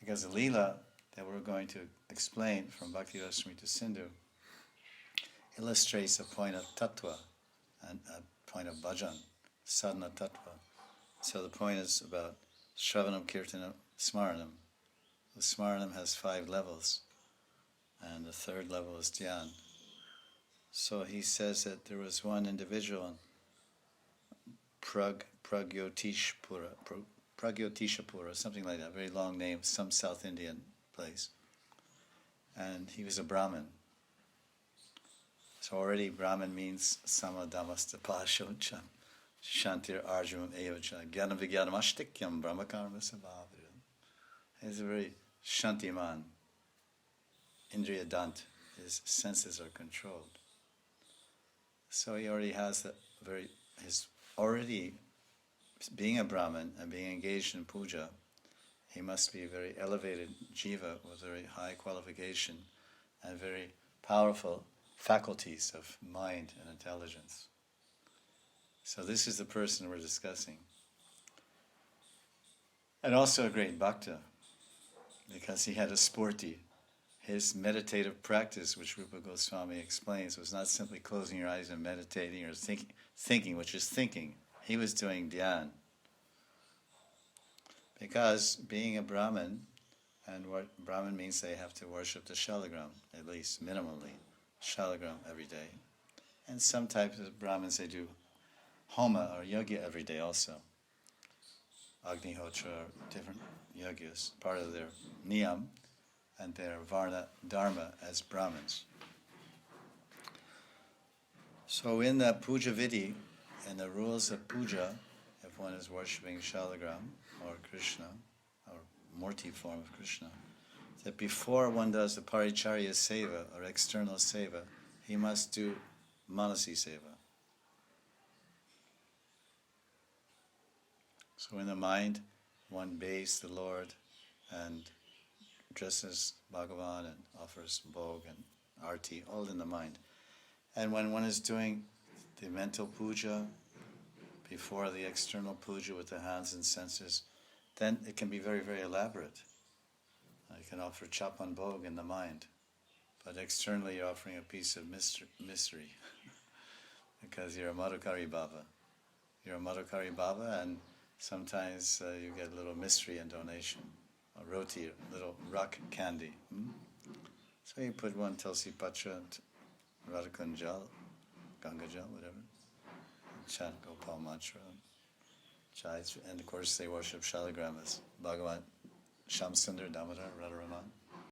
Because the lila that we're going to explain from Bhakti Rasmi to Sindhu illustrates a point of tattva and a point of bhajan, sadhana tattva. So the point is about Shravanam, Kirtanam, Smaranam. The Smaranam has 5 levels, and the 3rd level is Dhyan. So he says that there was one individual in Pragyotishpura, something like that, very long name, some South Indian place. And he was a Brahmin. So already Brahmin means samadhamastapashocham, shantir arjunam evacha, gyanam vigyanam ashtikyam brahmakarma sabhavira. He's a very shantiman, indriya dant, his senses are controlled. So he already has being a Brahmin and being engaged in puja, he must be a very elevated jiva with very high qualification and very powerful faculties of mind and intelligence. So this is the person we're discussing. And also a great bhakta, because he had a sporti. His meditative practice, which Rupa Goswami explains, was not simply closing your eyes and meditating or thinking, which is thinking. He was doing dhyan. Because being a Brahmin, and what Brahmin means they have to worship the shalagram, at least minimally, shalagram every day. And some types of Brahmins, they do homa or yajna every day also. Agnihotra, different yagyas, part of their niyam and their varna dharma as Brahmins. So in the puja vidhi, in the rules of puja, if one is worshipping shalagram or Krishna, or Murti form of Krishna, that before one does the paricharya seva or external seva, he must do manasi seva. So in the mind, one bathes the Lord and dresses Bhagavan and offers bhog and arti, all in the mind. And when one is doing the mental puja before the external puja with the hands and senses, then it can be very, very elaborate. You can offer chapan bhog in the mind, but externally you're offering a piece of mystery because you're a Madhukari Baba. You're a Madhukari Baba, and sometimes you get a little mystery in donation, a roti, a little rock candy. So you put one tulsi patra, Radhakund jal, Ganga jal, whatever, chant Gopal mantra, and of course they worship Shaligram as Bhagavan, Shamsundar, Damodar, Radharaman.